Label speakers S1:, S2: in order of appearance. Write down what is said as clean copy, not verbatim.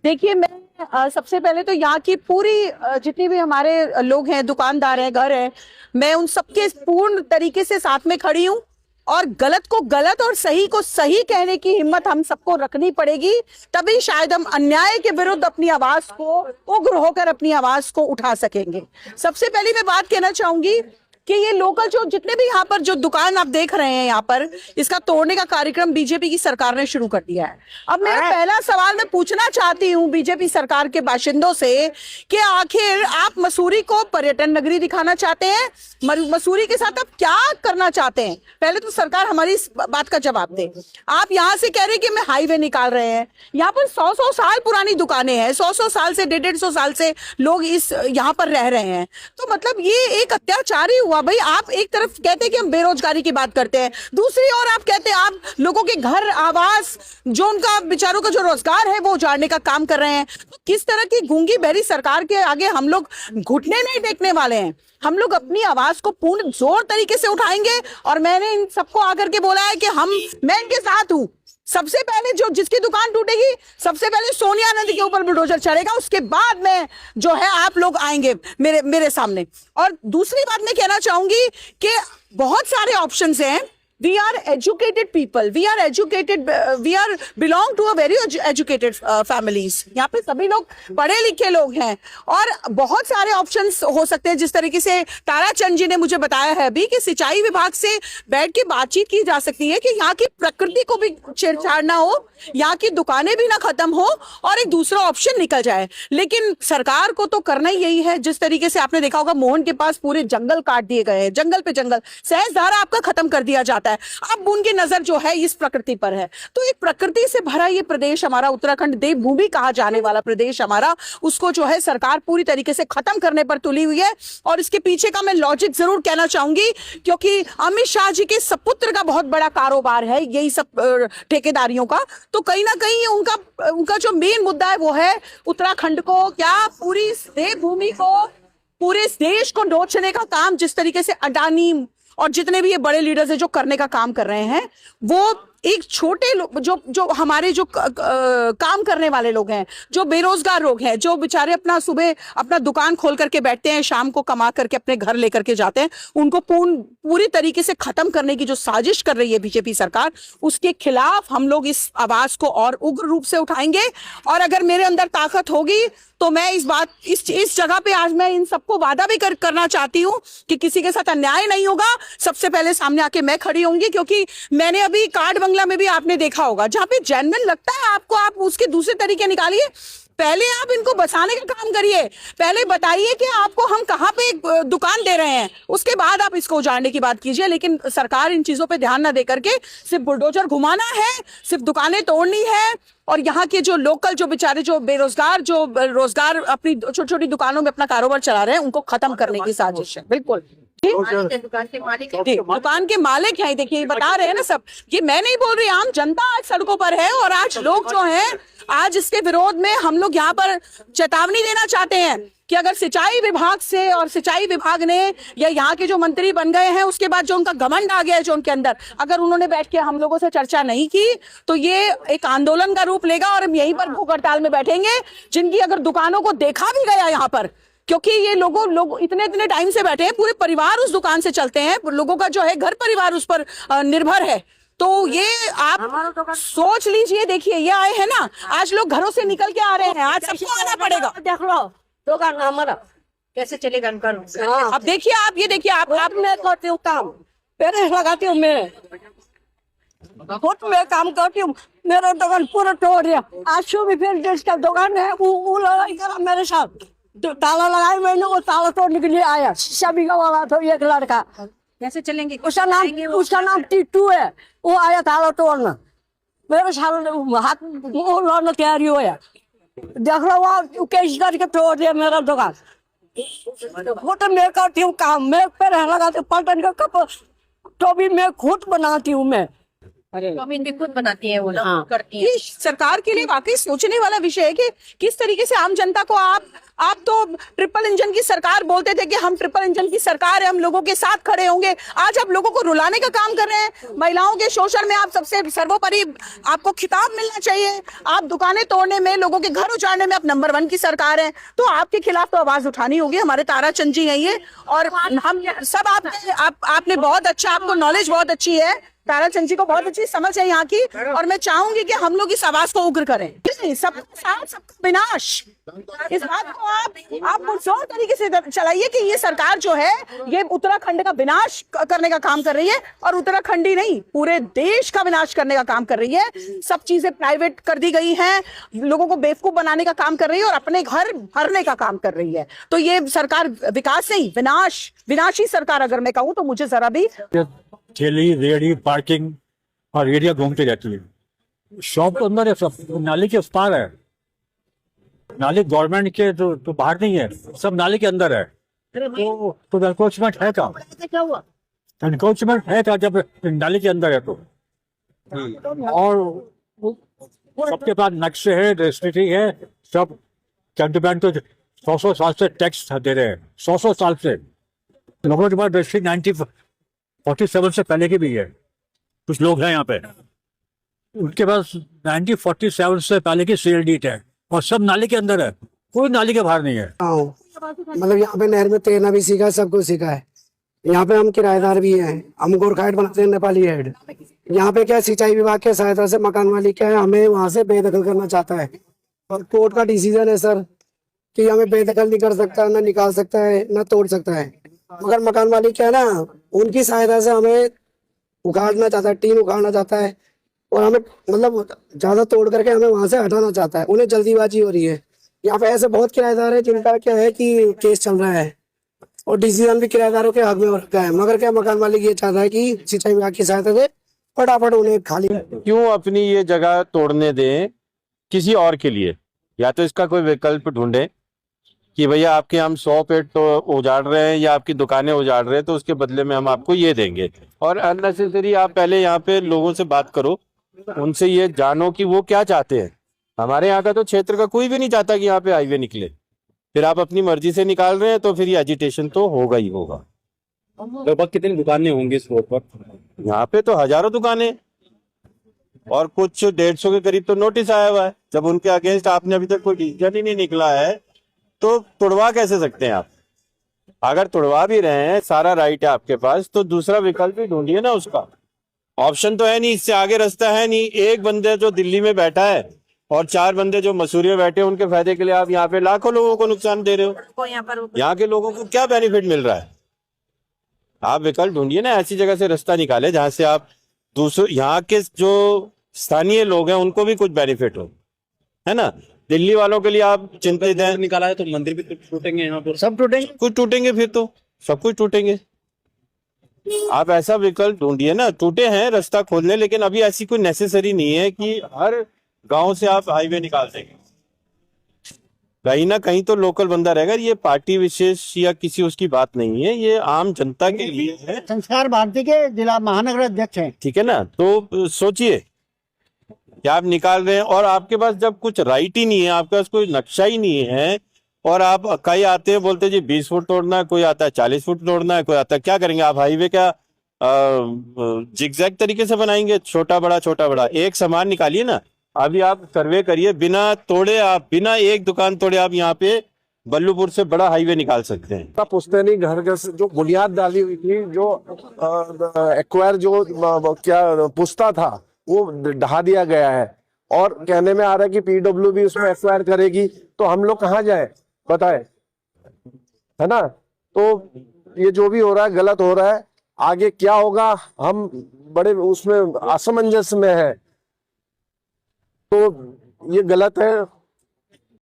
S1: देखिए मैं सबसे पहले तो यहाँ की पूरी जितनी भी हमारे लोग हैं, दुकानदार हैं, घर है, मैं उन सबके पूर्ण तरीके से साथ में खड़ी हूँ। और गलत को गलत और सही को सही कहने की हिम्मत हम सबको रखनी पड़ेगी, तभी शायद हम अन्याय के विरुद्ध अपनी आवाज को उग्र होकर अपनी आवाज को उठा सकेंगे। सबसे पहले मैं बात कहना चाहूंगी कि ये लोकल जो जितने भी यहाँ पर जो दुकान आप देख रहे हैं, यहाँ पर इसका तोड़ने का कार्यक्रम बीजेपी की सरकार ने शुरू कर दिया है। अब मेरा पहला सवाल मैं पूछना चाहती हूँ बीजेपी सरकार के बाशिंदों से कि आखिर आप मसूरी को पर्यटन नगरी दिखाना चाहते हैं? मसूरी के साथ आप क्या करना चाहते हैं? पहले तो सरकार हमारी इस बात का जवाब दे। आप यहाँ से कह रहे हैं कि मैं हाईवे निकाल रहे हैं, यहाँ पर 100 साल पुरानी दुकानें हैं, 100 साल से 150 साल से लोग इस यहाँ पर रह रहे हैं, तो मतलब ये एक अत्याचार ही हुआ भाई। आप एक तरफ कहते हैं कि हम बेरोजगारी की बात करते हैं, दूसरी ओर आप कहते हैं आप लोगों के घर, आवास, जो उनका बेचारों का जो रोजगार है वो उजाड़ने का काम कर रहे हैं। तो किस तरह की गूंगी बहरी सरकार के आगे हम लोग घुटने नहीं टेकने वाले हैं। हम लोग अपनी आवाज को पूर्ण जोर तरीके से उठाएंगे और मैंने इन सबको आकर के बोला है कि मैं इनके साथ हूं। सबसे पहले जो जिसकी दुकान टूटेगी, सबसे पहले सोनिया गांधी के ऊपर बुलडोजर चढ़ेगा, उसके बाद में जो है आप लोग आएंगे मेरे सामने। और दूसरी बात मैं कहना चाहूंगी कि बहुत सारे ऑप्शंस हैं। We are educated people. We are educated. We are belong to a very educated families. यहाँ पे सभी लोग पढ़े लिखे लोग हैं और बहुत सारे ऑप्शंस हो सकते हैं। जिस तरीके से ताराचंद जी ने मुझे बताया है भी कि सिंचाई विभाग से बैठ के बातचीत की जा सकती है कि यहाँ की प्रकृति को भी छेड़छाड़ ना हो, यहाँ की दुकानें भी ना खत्म हो और एक दूसरा ऑप्शन निकल जाए। लेकिन सरकार को तो करना ही यही है। जिस तरीके से आपने देखा होगा मोहन के पास पूरे जंगल काट दिए गए हैं, जंगल पे जंगल, सहस्त्रधारा आपका खत्म कर दिया जाता है। अब उनकी नजर जो है इस प्रकृति पर है। तो एक प्रकृति से भरा ये प्रदेश हमारा, उत्तराखंड देवभूमि कहा जाने वाला प्रदेश हमारा, उसको जो है सरकार पूरी तरीके से खत्म करने पर तुली हुई है। और इसके पीछे का मैं लॉजिक जरूर कहना चाहूंगी, क्योंकि अमित शाह जी के सपुत्र का बहुत बड़ा कारोबार है यही सब ठेकेदारियों का। तो कहीं ना कहीं उनका जो मेन मुद्दा है वो है उत्तराखंड को, क्या पूरी देवभूमि को, पूरे देश को नोचने का काम जिस तरीके से अडानी और जितने भी ये बड़े लीडर्स हैं जो करने का काम कर रहे हैं, वो एक छोटे लोग जो हमारे जो काम करने वाले लोग हैं, जो बेरोजगार लोग हैं, जो बेचारे अपना सुबह अपना दुकान खोल करके बैठते हैं, शाम को कमा करके अपने घर लेकर के जाते हैं, उनको पूरी तरीके से खत्म करने की जो साजिश कर रही है बीजेपी सरकार, उसके खिलाफ हम लोग इस आवाज को और उग्र रूप से उठाएंगे। और अगर मेरे अंदर ताकत होगी तो मैं इस जगह पे आज मैं इन सबको वादा भी करना चाहती हूँ कि किसी के साथ अन्याय नहीं होगा। सबसे पहले सामने आके मैं खड़ी होंगी, क्योंकि मैंने अभी काड बंगला में भी आपने देखा होगा, जहां पे जेन्युइन लगता है आपको, आप उसके दूसरे तरीके निकालिए। पहले आप इनको बचाने का काम करिए, पहले बताइए कि आपको हम कहाँ पे दुकान दे रहे हैं, उसके बाद आप इसको उजाड़ने की बात कीजिए। लेकिन सरकार इन चीजों पे ध्यान ना दे करके सिर्फ बुलडोजर घुमाना है, सिर्फ दुकानें तोड़नी है और यहाँ के जो लोकल जो बेचारे जो बेरोजगार जो रोजगार अपनी छोटी छोटी दुकानों में अपना कारोबार चला रहे हैं, उनको खत्म करने की साजिश है। बिल्कुल दुकान के मालिक हैं, देखिए बता रहे हैं ना सब, ये मैं नहीं बोल रही, आम जनता आज सड़कों पर है। और आज लोग जो हैं, आज इसके विरोध में हम लोग यहाँ पर चेतावनी देना चाहते हैं कि अगर सिंचाई विभाग से और सिंचाई विभाग ने या यहाँ के जो मंत्री बन गए हैं, उसके बाद जो उनका घमंड आ गया है जो उनके अंदर, अगर उन्होंने बैठ के हम लोगों से चर्चा नहीं की तो ये एक आंदोलन का रूप लेगा और हम यहीं पर भूख हड़ताल में बैठेंगे। जिनकी अगर दुकानों को देखा भी गया यहाँ पर, क्योंकि ये लोग इतने टाइम से बैठे हैं, पूरे परिवार उस दुकान से चलते हैं, लोगों का जो है घर परिवार उस पर निर्भर है। तो ये आप सोच लीजिए, देखिए ये आए हैं ना, आज लोग घरों से निकल के आ रहे हैं, आज सबको आना पड़ेगा।
S2: देख लो दुकान हमारा कैसे चलेगा।
S1: अब देखिए आप, ये देखिए आप
S2: मैं करती हूँ काम, पेरेंट्स लगाती हूँ, मैं खुद में काम करती हूँ, मेरा दुकान पूरा तोड़ दिया। आज सुबह फिर जिसका दुकान है वो लड़ाई करा मेरे साथ, तो ताला लगाया, मैंने वो ताला तोड़ने के लिए आया, शीशा बिका वाला था एक लड़का।
S1: कैसे चलेंगे?
S2: उसका नाम टीटू है, वो आया ताला तोड़ना, मेरे साथ हाथ वो लड़ना तैयारी हुआ। देख लो वो कैसे करके तोड़ दिया मेरा दुकान। खुद मैं करती हूँ काम, मैं पैर लगाती हूँ, पलटन का कप तो भी मैं खुद बनाती हूँ मैं।
S3: चाउमीन भी खुद बनाती है वो लोग,
S2: हाँ।
S3: करती है।
S1: ये सरकार के लिए वाकई सोचने वाला विषय है कि किस तरीके से आम जनता को आप तो ट्रिपल इंजन की सरकार बोलते थे कि हम ट्रिपल इंजन की सरकार है, हम लोगों के साथ खड़े होंगे। आज आप लोगों को रुलाने का काम कर रहे हैं। महिलाओं के शोषण में आप सबसे सर्वोपरि, आपको खिताब मिलना चाहिए। आप दुकानें तोड़ने में, लोगों के घर उजाड़ने में आप नंबर 1 की सरकार है। तो आपके खिलाफ तो आवाज उठानी होगी। हमारे ताराचंद जी हैं ये, और हम सब आपने बहुत अच्छा, आपको नॉलेज बहुत अच्छी है। ताराचंद जी को बहुत अच्छी समझ है यहाँ की, और मैं चाहूंगी कि हम लोग इस आवाज को उग्र करें। सबका साथ, सबका विनाश, इस बात को आप पुरजोर तरीके से चलाइए कि ये सरकार जो है ये उत्तराखंड का विनाश करने का काम कर रही है, और उत्तराखंड ही नहीं पूरे देश का विनाश करने का काम कर रही है। सब चीजें प्राइवेट कर दी गई हैं, लोगों को बेवकूफ बनाने का काम कर रही है और अपने घर भरने का काम कर रही है। तो ये सरकार विकास नहीं, विनाशी सरकार अगर मैं कहूँ तो मुझे जरा भी
S4: ठेली रेहड़ी पार्किंग और रेडिया घूमती रहती है। शॉप के अंदर है, सब नाली के उस पार है। नाली गवर्नमेंट के तो बाहर नहीं है, सब नाली के अंदर है। तो एनक्रोचमेंट है क्या? एनक्रोचमेंट है क्या जब नाली के अंदर है तो? और सबके पास नक्शे है, रजिस्ट्री है, सब कैंटोनमेंट तो 100 साल से टैक्स दे रहे हैं, 100 साल से। लोगों के पास रजिस्ट्री 1947 से पहले की भी है। कुछ लोग हैं यहाँ पे, उनके पास 1947 से पहले की सील डीट है, और सब नाली के अंदर है, कोई नाली के बाहर नहीं है।
S5: मतलब यहाँ पे नहर में तैरना भी सीखा है, सब कुछ सीखा है। यहाँ पे हम किराएदार भी हैं, हम गोरखा हेड बनाते हैं, नेपाली हेड। यहाँ पे क्या सिंचाई विभाग के सहायता से मकान मालिक क्या है, हमें वहाँ से बेदखल करना चाहता है, और कोर्ट का डिसीजन है सर कि हमें बेदखल नहीं कर सकता, ना निकाल सकता है, ना तोड़ सकता है। मगर मकान मालिक क्या है ना, उनकी सहायता से हमें उखाड़ना चाहता है, टीन उखाड़ना चाहता है, और हमें मतलब ज्यादा तोड़ करके हमें वहां से हटाना चाहता है। उन्हें जल्दीबाजी हो रही है। यहाँ पे ऐसे बहुत किराएदार है जिनका क्या है कि केस चल रहा है, और डिसीजन भी किराएदारों के हक में हो रखा है। मगर क्या मकान मालिक ये चाहता है कि सिंचाई विभाग की सहायता से फटाफट उन्हें खाली।
S6: क्यों अपनी ये जगह तोड़ने दें किसी और के लिए? या तो इसका कोई विकल्प ढूंढे कि भैया आपके हम 100 पेड़ तो उजाड़ रहे हैं या आपकी दुकानें उजाड़ रहे हैं, तो उसके बदले में हम आपको ये देंगे। और अननेसेसरी आप पहले यहाँ पे लोगों से बात करो, उनसे ये जानो कि वो क्या चाहते हैं। हमारे यहाँ का तो क्षेत्र का कोई भी नहीं चाहता कि यहाँ पे हाईवे निकले। फिर आप अपनी मर्जी से निकाल रहे हैं तो फिर ये एजिटेशन तो होगा ही होगा।
S7: लगभग कितनी दुकानें होंगी इस रोड पर?
S6: यहाँ पे तो हजारों दुकानें, और कुछ 150 के करीब तो नोटिस आया हुआ है। जब उनके अगेंस्ट आपने अभी तक कोई डिसीजन ही नहीं निकला है तो तुड़वा कैसे सकते हैं आप? अगर तुड़वा भी रहे हैं, सारा राइट है आपके पास, तो दूसरा विकल्प भी ढूंढिए ना। उसका ऑप्शन तो है नहीं, इससे आगे रास्ता है नहीं। एक बंदे जो दिल्ली में बैठा है और 4 बंदे जो मसूरी में बैठे हैं, उनके फायदे के लिए आप यहाँ पे लाखों लोगों को नुकसान दे रहे हो। यहाँ के लोगों को क्या बेनिफिट मिल रहा है? आप विकल्प ढूंढिए ना, ऐसी जगह से रास्ता निकाले जहां से आप दूसरे यहाँ के जो स्थानीय लोग हैं उनको भी कुछ बेनिफिट हो, है ना। दिल्ली वालों के लिए आप चिंतित हैं।
S7: निकाला है तो मंदिर भी टूटेंगे, यहाँ पर
S6: सब टूटेंगे, कुछ टूटेंगे, फिर तो सब कुछ टूटेंगे। आप ऐसा विकल्प ढूंढिए ना। टूटे हैं, रास्ता खोल लें, लेकिन अभी ऐसी कोई नेसेसरी नहीं है कि हर गांव से आप हाईवे निकाल देंगे। कहीं ना कहीं तो लोकल बंदा रहेगा। ये पार्टी विशेष या किसी उसकी बात नहीं है, ये आम जनता के लिए है।
S5: संस्कार भारती के जिला महानगर अध्यक्ष हैं।
S6: ठीक है ना, तो सोचिए कि आप निकाल रहे हैं और आपके पास जब कुछ राइट ही नहीं है, आपके पास कोई नक्शा ही नहीं है, और आप कई आते हैं बोलते जी 20 फुट तोड़ना है, कोई आता है 40 फुट तोड़ना है, कोई आता है। क्या करेंगे आप? हाईवे क्या जिगजैग तरीके से बनाएंगे? छोटा बड़ा एक समान निकालिए ना। अभी आप सर्वे करिए, बिना तोड़े, आप बिना एक दुकान तोड़े आप यहाँ पे बल्लूपुर से बड़ा हाईवे निकाल सकते हैं।
S8: पुश्तैनी घर जो बुनियाद डाली हुई थी, जो एक्वायर जो क्या पुश्ता था, वो ढहा दिया गया है, और कहने में आ रहा है कि पीडब्ल्यू भी उसमें एक्वायर करेगी। तो हम लोग कहाँ जाए बताए, है ना। तो ये जो भी हो रहा है गलत हो रहा है। आगे क्या होगा हम बड़े उसमें असमंजस में है, तो ये गलत है।